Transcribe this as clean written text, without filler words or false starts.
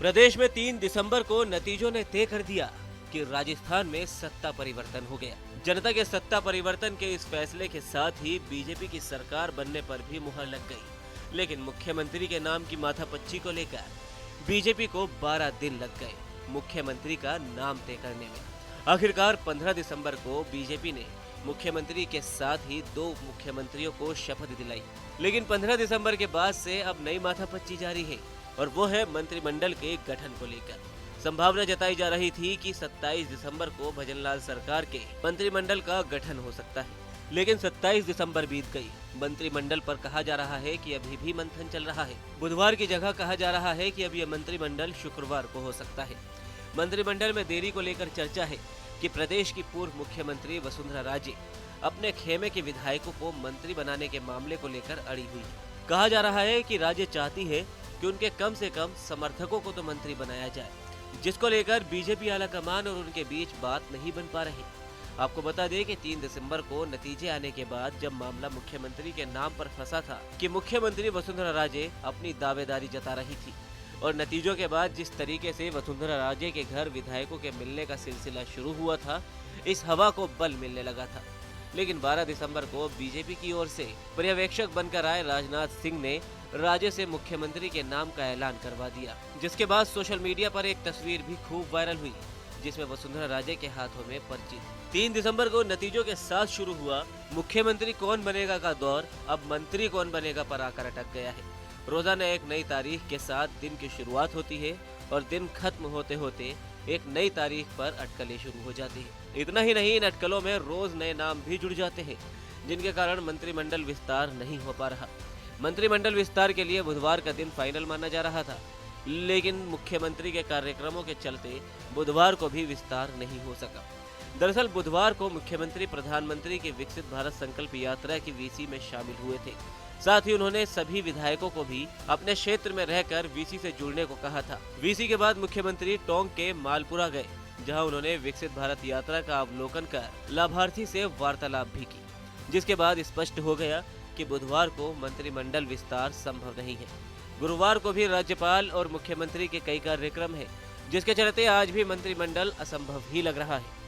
प्रदेश में 3 दिसंबर को नतीजों ने तय कर दिया कि राजस्थान में सत्ता परिवर्तन हो गया। जनता के सत्ता परिवर्तन के इस फैसले के साथ ही बीजेपी की सरकार बनने पर भी मुहर लग गई। लेकिन मुख्यमंत्री के नाम की माथापच्ची को लेकर बीजेपी को 12 दिन लग गए मुख्यमंत्री का नाम तय करने में। आखिरकार 15 दिसंबर को बीजेपी ने मुख्यमंत्री के साथ ही 2 मुख्यमंत्रियों को शपथ दिलाई। लेकिन 15 दिसंबर के बाद से अब नई माथापच्ची जारी है और वो है मंत्रिमंडल के गठन को लेकर। संभावना जताई जा रही थी कि 27 दिसंबर को भजनलाल सरकार के मंत्रिमंडल का गठन हो सकता है, लेकिन 27 दिसंबर बीत गई। मंत्रिमंडल पर कहा जा रहा है कि अभी भी मंथन चल रहा है। बुधवार की जगह कहा जा रहा है कि अब यह मंत्रिमंडल शुक्रवार को हो सकता है। मंत्रिमंडल में देरी को लेकर चर्चा है कि प्रदेश की पूर्व मुख्यमंत्री वसुंधरा राजे अपने खेमे के विधायकों को मंत्री बनाने के मामले को लेकर अड़ी हुई है। कहा जा रहा है कि राजे चाहती है कि उनके कम से कम समर्थकों को तो मंत्री बनाया जाए, जिसको लेकर बीजेपी आलाकमान और उनके बीच बात नहीं बन पा रही। आपको बता दें कि 3 दिसंबर को नतीजे आने के बाद जब मामला मुख्यमंत्री के नाम पर फंसा था कि मुख्यमंत्री वसुंधरा राजे अपनी दावेदारी जता रही थी और नतीजों के बाद जिस तरीके से वसुंधरा राजे के घर विधायकों के मिलने का सिलसिला शुरू हुआ था, इस हवा को बल मिलने लगा था। लेकिन 12 दिसंबर को बीजेपी की ओर से पर्यवेक्षक बनकर आए राजनाथ सिंह ने राजे से मुख्यमंत्री के नाम का ऐलान करवा दिया, जिसके बाद सोशल मीडिया पर एक तस्वीर भी खूब वायरल हुई जिसमें वसुंधरा राजे के हाथों में पर्ची। 3 दिसंबर को नतीजों के साथ शुरू हुआ मुख्यमंत्री कौन बनेगा का दौर अब मंत्री कौन बनेगा पर आकर अटक गया है। रोजाना एक नई तारीख के साथ दिन की शुरुआत होती है और दिन खत्म होते होते एक नई तारीख पर अटकलें शुरू हो जाती है। इतना ही नहीं, इन अटकलों में रोज नए नाम भी जुड़ जाते हैं, जिनके कारण मंत्रिमंडल विस्तार नहीं हो पा रहा। मंत्रिमंडल विस्तार के लिए बुधवार का दिन फाइनल माना जा रहा था, लेकिन मुख्यमंत्री के कार्यक्रमों के चलते बुधवार को भी विस्तार नहीं हो सका। दरअसल बुधवार को मुख्यमंत्री प्रधानमंत्री की विकसित भारत संकल्प यात्रा की वीसी में शामिल हुए थे। साथ ही उन्होंने सभी विधायकों को भी अपने क्षेत्र में रहकर वीसी से जुड़ने को कहा था। वीसी के बाद मुख्यमंत्री टोंक के मालपुरा गए, जहां उन्होंने विकसित भारत यात्रा का अवलोकन कर लाभार्थी से वार्तालाप भी की, जिसके बाद स्पष्ट हो गया कि बुधवार को मंत्रिमंडल विस्तार संभव नहीं है। गुरुवार को भी राज्यपाल और मुख्यमंत्री के कई कार्यक्रम हैं, जिसके चलते आज भी मंत्रिमंडल असंभव ही लग रहा है।